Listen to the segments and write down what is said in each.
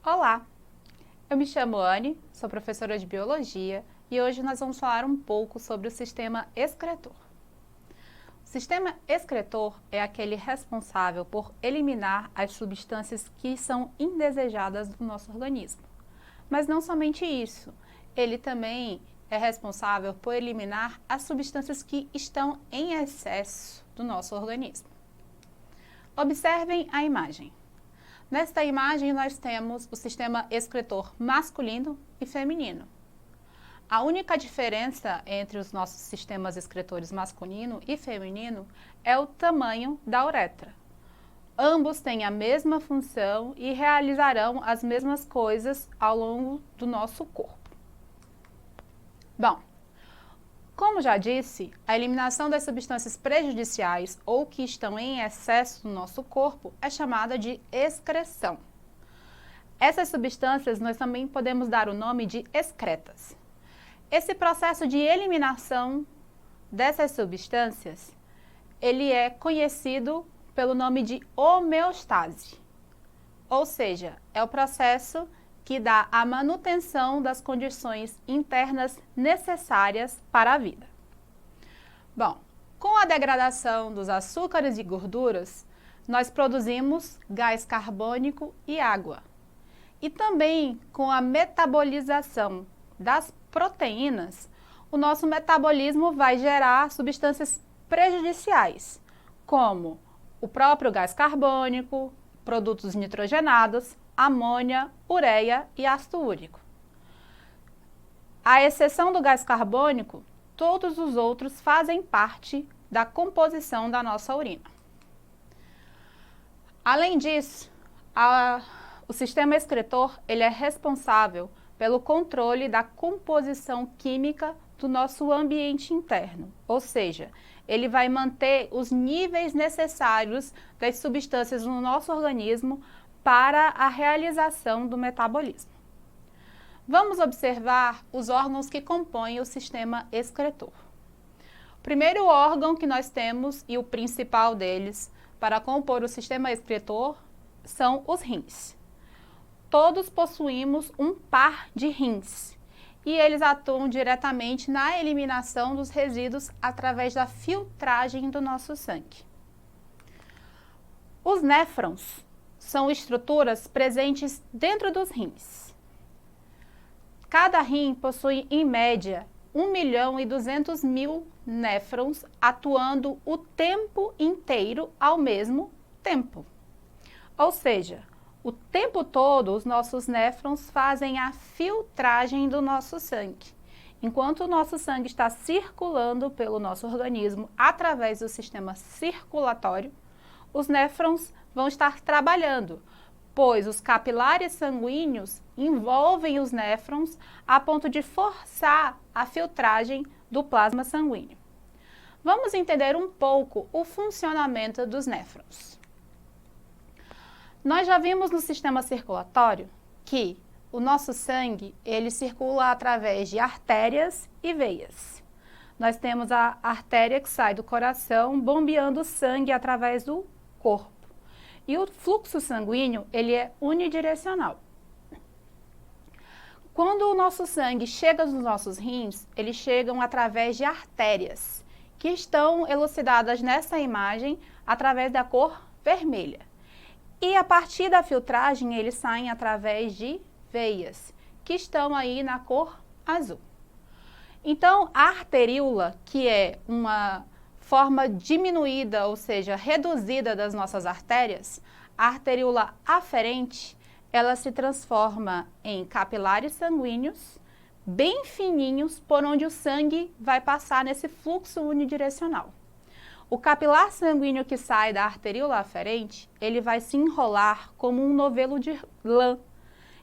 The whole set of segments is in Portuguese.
Olá, eu me chamo Anne, sou professora de Biologia e hoje nós vamos falar um pouco sobre o sistema excretor. O sistema excretor é aquele responsável por eliminar as substâncias que são indesejadas do nosso organismo. Mas não somente isso, ele também é responsável por eliminar as substâncias que estão em excesso do nosso organismo. Observem a imagem. Nesta imagem, nós temos o sistema excretor masculino e feminino. A única diferença entre os nossos sistemas excretores masculino e feminino é o tamanho da uretra. Ambos têm a mesma função e realizarão as mesmas coisas ao longo do nosso corpo. Bom, como já disse, a eliminação das substâncias prejudiciais ou que estão em excesso no nosso corpo é chamada de excreção. Essas substâncias nós também podemos dar o nome de excretas. Esse processo de eliminação dessas substâncias, ele é conhecido pelo nome de homeostase. Ou seja, é o processo que dá a manutenção das condições internas necessárias para a vida. Bom, com a degradação dos açúcares e gorduras, nós produzimos gás carbônico e água. E também com a metabolização das proteínas, o nosso metabolismo vai gerar substâncias prejudiciais, como o próprio gás carbônico, produtos nitrogenados, amônia, ureia e ácido úrico. À exceção do gás carbônico, todos os outros fazem parte da composição da nossa urina. Além disso, o sistema excretor ele é responsável pelo controle da composição química do nosso ambiente interno, ou seja, ele vai manter os níveis necessários das substâncias no nosso organismo para a realização do metabolismo. Vamos observar os órgãos que compõem o sistema excretor. O primeiro órgão que nós temos e o principal deles para compor o sistema excretor são os rins. Todos possuímos um par de rins e eles atuam diretamente na eliminação dos resíduos através da filtragem do nosso sangue. Os néfrons são estruturas presentes dentro dos rins. Cada rim possui, em média, 1.200.000 néfrons atuando o tempo inteiro ao mesmo tempo. Ou seja, o tempo todo os nossos néfrons fazem a filtragem do nosso sangue. Enquanto o nosso sangue está circulando pelo nosso organismo através do sistema circulatório, os néfrons vão estar trabalhando, pois os capilares sanguíneos envolvem os néfrons a ponto de forçar a filtragem do plasma sanguíneo. Vamos entender um pouco o funcionamento dos néfrons. Nós já vimos no sistema circulatório que o nosso sangue ele circula através de artérias e veias. Nós temos a artéria que sai do coração bombeando sangue através do corpo. E o fluxo sanguíneo, ele é unidirecional. Quando o nosso sangue chega nos nossos rins, eles chegam através de artérias, que estão elucidadas nessa imagem através da cor vermelha. E a partir da filtragem, eles saem através de veias, que estão aí na cor azul. Então, a arteríola, que é uma forma diminuída, ou seja, reduzida das nossas artérias, a arteríola aferente, ela se transforma em capilares sanguíneos, bem fininhos, por onde o sangue vai passar nesse fluxo unidirecional. O capilar sanguíneo que sai da arteríola aferente, ele vai se enrolar como um novelo de lã.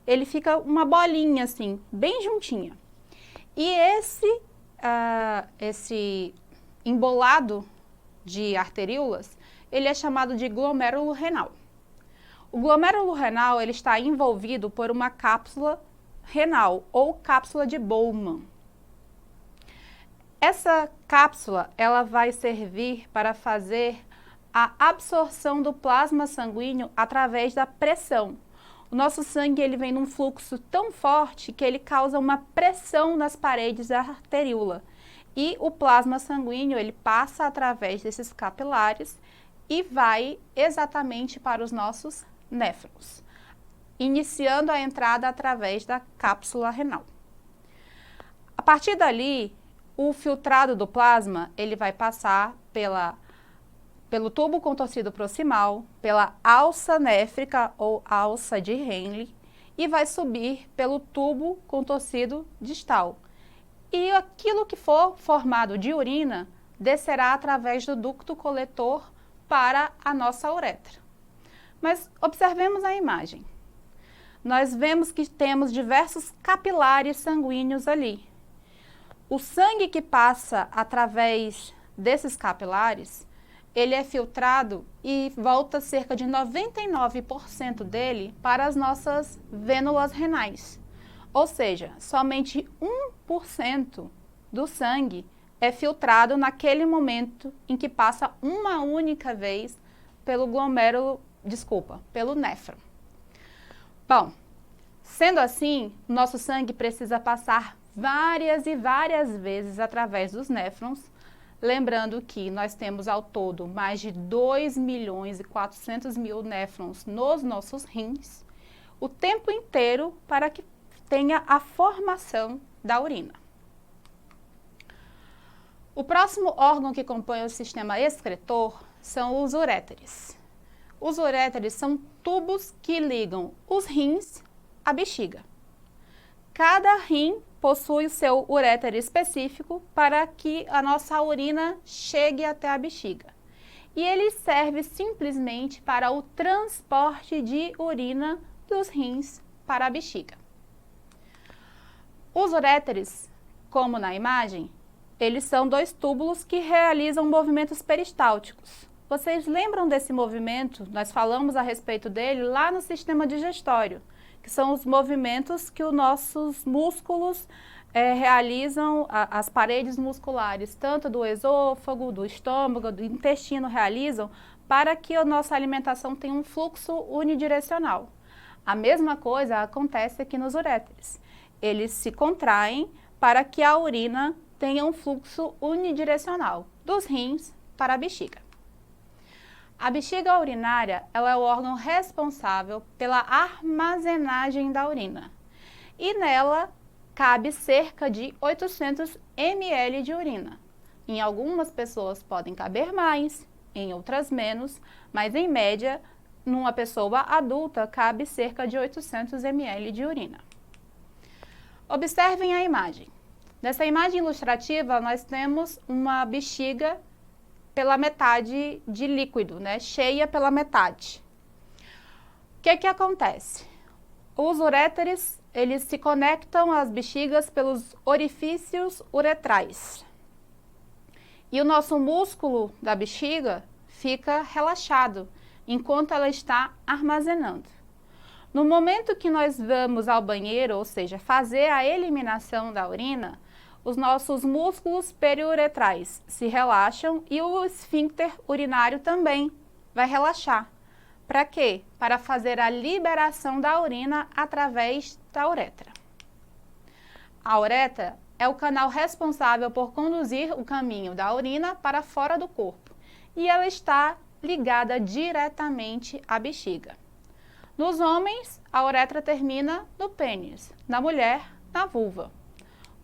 Ele fica uma bolinha assim, bem juntinha. E esse embolado de arteríolas, ele é chamado de glomérulo renal. O glomérulo renal ele está envolvido por uma cápsula renal ou cápsula de Bowman. Essa cápsula ela vai servir para fazer a absorção do plasma sanguíneo através da pressão. o nosso sangue ele vem num fluxo tão forte que ele causa uma pressão nas paredes da arteríola. E o plasma sanguíneo ele passa através desses capilares e vai exatamente para os nossos néfrons, iniciando a entrada através da cápsula renal. A partir dali, o filtrado do plasma ele vai passar pelo tubo contorcido proximal, pela alça néfrica ou alça de Henle e vai subir pelo tubo contorcido distal. E aquilo que for formado de urina descerá através do ducto coletor para a nossa uretra. Mas observemos a imagem. Nós vemos que temos diversos capilares sanguíneos ali. O sangue que passa através desses capilares, ele é filtrado e volta cerca de 99% dele para as nossas vênulas renais. Ou seja, somente 1% do sangue é filtrado naquele momento em que passa uma única vez pelo pelo néfron. Bom, sendo assim, nosso sangue precisa passar várias e várias vezes através dos néfrons, lembrando que nós temos ao todo mais de 2.400.000 néfrons nos nossos rins, o tempo inteiro para que tenha a formação da urina. O próximo órgão que compõe o sistema excretor são os uréteres. Os uréteres são tubos que ligam os rins à bexiga. Cada rim possui o seu uréter específico para que a nossa urina chegue até a bexiga. E ele serve simplesmente para o transporte de urina dos rins para a bexiga. Os uréteres, como na imagem, eles são dois túbulos que realizam movimentos peristálticos. Vocês lembram desse movimento? Nós falamos a respeito dele lá no sistema digestório, que são os movimentos que os nossos músculos realizam, as paredes musculares, tanto do esôfago, do estômago, do intestino realizam, para que a nossa alimentação tenha um fluxo unidirecional. A mesma coisa acontece aqui nos uréteres. Eles se contraem para que a urina tenha um fluxo unidirecional, dos rins para a bexiga. A bexiga urinária ela é o órgão responsável pela armazenagem da urina. E nela cabe cerca de 800 ml de urina. Em algumas pessoas podem caber mais, em outras menos, mas em média, numa pessoa adulta, cabe cerca de 800 ml de urina. Observem a imagem. Nessa imagem ilustrativa, nós temos uma bexiga pela metade de líquido, né? Cheia pela metade. O que acontece? Os uréteres, eles se conectam às bexigas pelos orifícios uretrais. E o nosso músculo da bexiga fica relaxado, enquanto ela está armazenando. No momento que nós vamos ao banheiro, ou seja, fazer a eliminação da urina, os nossos músculos periuretrais se relaxam e o esfíncter urinário também vai relaxar. Para quê? Para fazer a liberação da urina através da uretra. A uretra é o canal responsável por conduzir o caminho da urina para fora do corpo e ela está ligada diretamente à bexiga. Nos homens, a uretra termina no pênis, na mulher, na vulva.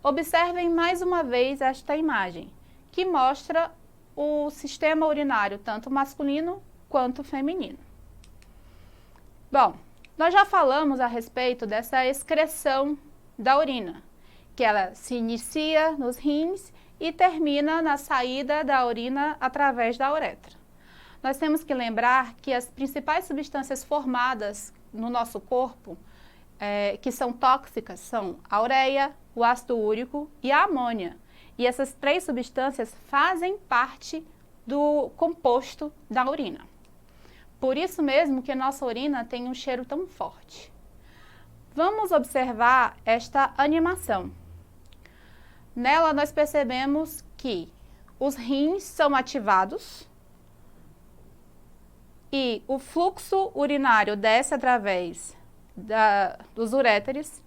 Observem mais uma vez esta imagem, que mostra o sistema urinário tanto masculino quanto feminino. Bom, nós já falamos a respeito dessa excreção da urina, que ela se inicia nos rins e termina na saída da urina através da uretra. Nós temos que lembrar que as principais substâncias formadas no nosso corpo, que são tóxicas, são a ureia, o ácido úrico e a amônia. E essas três substâncias fazem parte do composto da urina. Por isso mesmo que a nossa urina tem um cheiro tão forte. Vamos observar esta animação. Nela nós percebemos que os rins são ativados e o fluxo urinário desce através dos uréteres,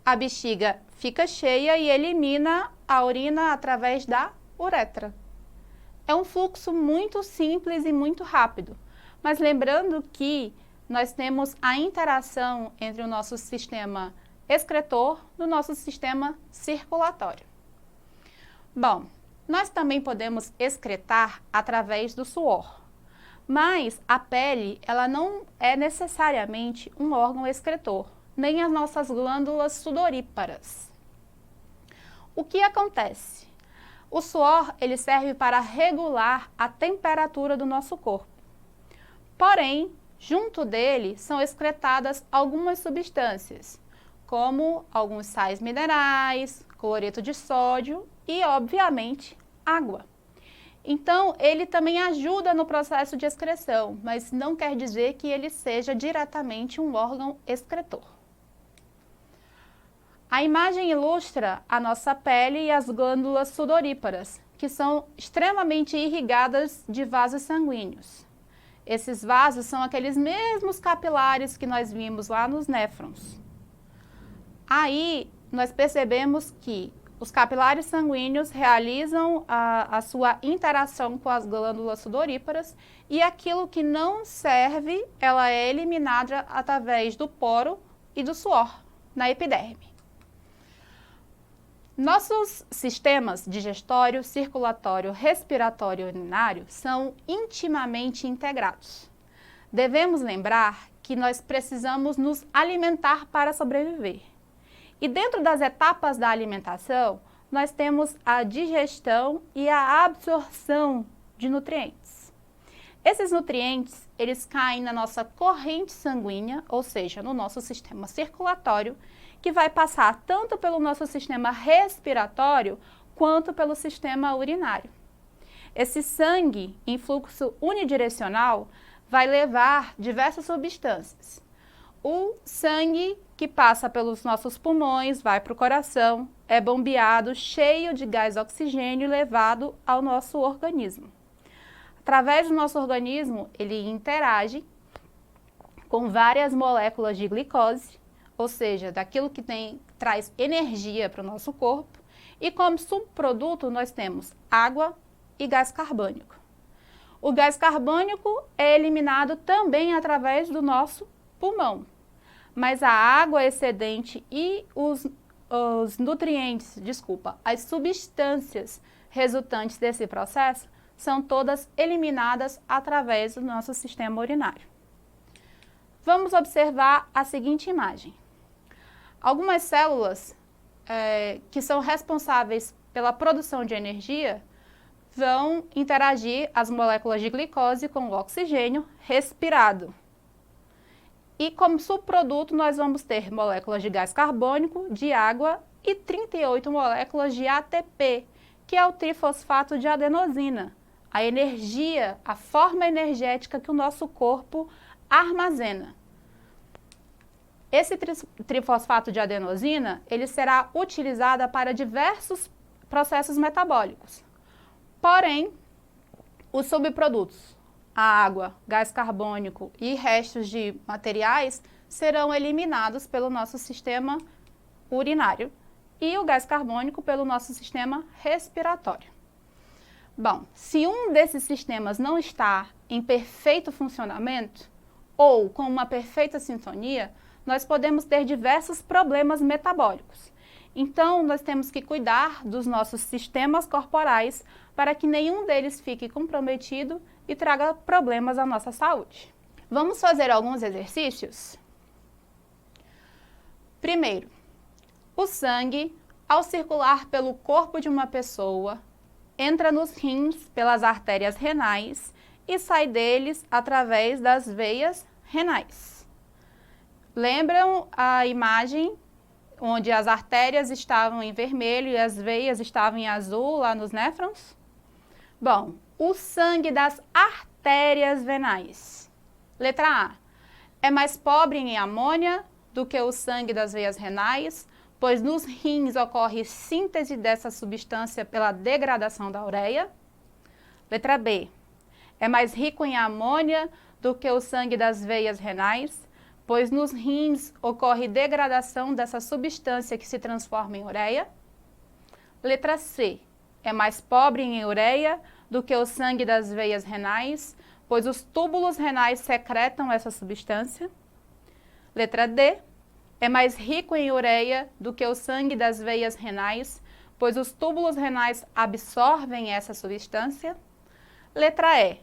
a bexiga fica cheia e elimina a urina através da uretra. É um fluxo muito simples e muito rápido, mas lembrando que nós temos a interação entre o nosso sistema excretor e o nosso sistema circulatório. Bom, nós também podemos excretar através do suor, mas a pele ela não é necessariamente um órgão excretor, nem as nossas glândulas sudoríparas. O que acontece? O suor ele serve para regular a temperatura do nosso corpo. Porém, junto dele são excretadas algumas substâncias, como alguns sais minerais, cloreto de sódio e, obviamente, água. Então, ele também ajuda no processo de excreção, mas não quer dizer que ele seja diretamente um órgão excretor. A imagem ilustra a nossa pele e as glândulas sudoríparas, que são extremamente irrigadas de vasos sanguíneos. Esses vasos são aqueles mesmos capilares que nós vimos lá nos néfrons. Aí, nós percebemos que os capilares sanguíneos realizam a sua interação com as glândulas sudoríparas e aquilo que não serve, ela é eliminada através do poro e do suor, na epiderme. Nossos sistemas digestório, circulatório, respiratório e urinário são intimamente integrados. Devemos lembrar que nós precisamos nos alimentar para sobreviver. E dentro das etapas da alimentação, nós temos a digestão e a absorção de nutrientes. Esses nutrientes, eles caem na nossa corrente sanguínea, ou seja, no nosso sistema circulatório, que vai passar tanto pelo nosso sistema respiratório quanto pelo sistema urinário. Esse sangue em fluxo unidirecional vai levar diversas substâncias. O sangue que passa pelos nossos pulmões vai para o coração, é bombeado cheio de gás oxigênio e levado ao nosso organismo. Através do nosso organismo, ele interage com várias moléculas de glicose, ou seja, daquilo que traz energia para o nosso corpo, e como subproduto nós temos água e gás carbônico. O gás carbônico é eliminado também através do nosso pulmão, mas a água excedente e os nutrientes, as substâncias resultantes desse processo são todas eliminadas através do nosso sistema urinário. Vamos observar a seguinte imagem. Algumas células que são responsáveis pela produção de energia vão interagir as moléculas de glicose com o oxigênio respirado. E como subproduto nós vamos ter moléculas de gás carbônico, de água e 38 moléculas de ATP, que é o trifosfato de adenosina, a energia, a forma energética que o nosso corpo armazena. Esse trifosfato de adenosina, ele será utilizado para diversos processos metabólicos. Porém, os subprodutos, a água, gás carbônico e restos de materiais serão eliminados pelo nosso sistema urinário e o gás carbônico pelo nosso sistema respiratório. Bom, se um desses sistemas não está em perfeito funcionamento ou com uma perfeita sintonia, nós podemos ter diversos problemas metabólicos. Então, nós temos que cuidar dos nossos sistemas corporais para que nenhum deles fique comprometido e traga problemas à nossa saúde. Vamos fazer alguns exercícios? Primeiro, o sangue, ao circular pelo corpo de uma pessoa, entra nos rins pelas artérias renais e sai deles através das veias renais. Lembram a imagem onde as artérias estavam em vermelho e as veias estavam em azul lá nos néfrons? Bom, o sangue das artérias venais. Letra A. É mais pobre em amônia do que o sangue das veias renais, pois nos rins ocorre síntese dessa substância pela degradação da ureia. Letra B. É mais rico em amônia do que o sangue das veias renais, pois nos rins ocorre degradação dessa substância que se transforma em ureia. Letra C, é mais pobre em ureia do que o sangue das veias renais, pois os túbulos renais secretam essa substância. Letra D, é mais rico em ureia do que o sangue das veias renais, pois os túbulos renais absorvem essa substância. Letra E,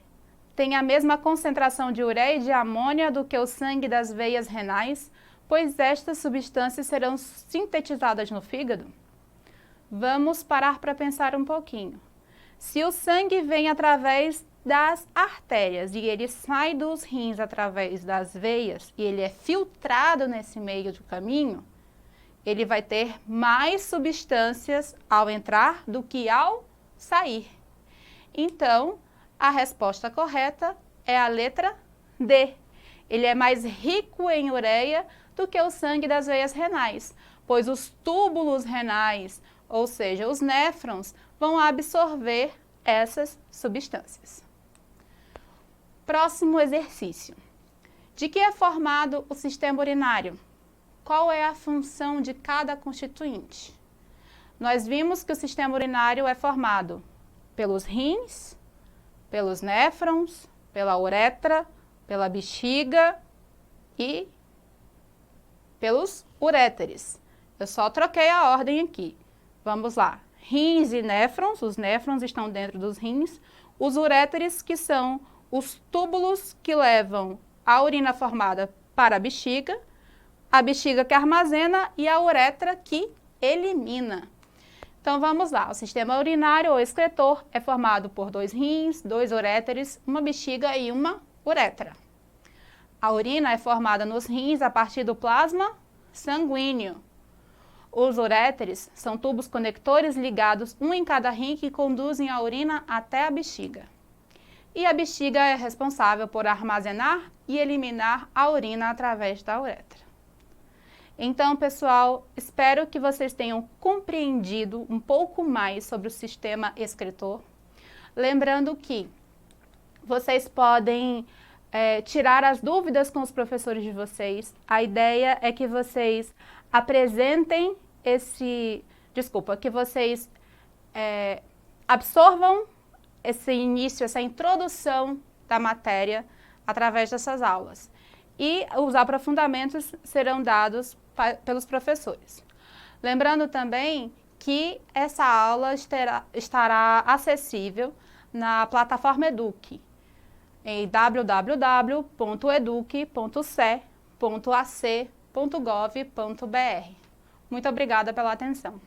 tem a mesma concentração de ureia e de amônia do que o sangue das veias renais, pois estas substâncias serão sintetizadas no fígado. Vamos parar para pensar um pouquinho. Se o sangue vem através das artérias e ele sai dos rins através das veias e ele é filtrado nesse meio do caminho, ele vai ter mais substâncias ao entrar do que ao sair. Então, a resposta correta é a letra D. Ele é mais rico em ureia do que o sangue das veias renais, pois os túbulos renais, ou seja, os néfrons, vão absorver essas substâncias. Próximo exercício. De que é formado o sistema urinário? Qual é a função de cada constituinte? Nós vimos que o sistema urinário é formado pelos rins, pelos néfrons, pela uretra, pela bexiga e pelos uréteres. Eu só troquei a ordem aqui. Vamos lá. Rins e néfrons, os néfrons estão dentro dos rins. Os uréteres, que são os túbulos que levam a urina formada para a bexiga que armazena e a uretra que elimina. Então vamos lá, o sistema urinário ou excretor é formado por 2 rins, 2 uréteres, uma bexiga e uma uretra. A urina é formada nos rins a partir do plasma sanguíneo. Os uréteres são tubos conectores ligados um em cada rim que conduzem a urina até a bexiga. E a bexiga é responsável por armazenar e eliminar a urina através da uretra. Então, pessoal, espero que vocês tenham compreendido um pouco mais sobre o sistema excretor. Lembrando que vocês podem tirar as dúvidas com os professores de vocês. A ideia é que vocês apresentem que vocês absorvam esse início, essa introdução da matéria através dessas aulas. E os aprofundamentos serão dados pelos professores. Lembrando também que essa aula estará acessível na plataforma Eduque, em www.eduque.ce.ac.gov.br. Muito obrigada pela atenção.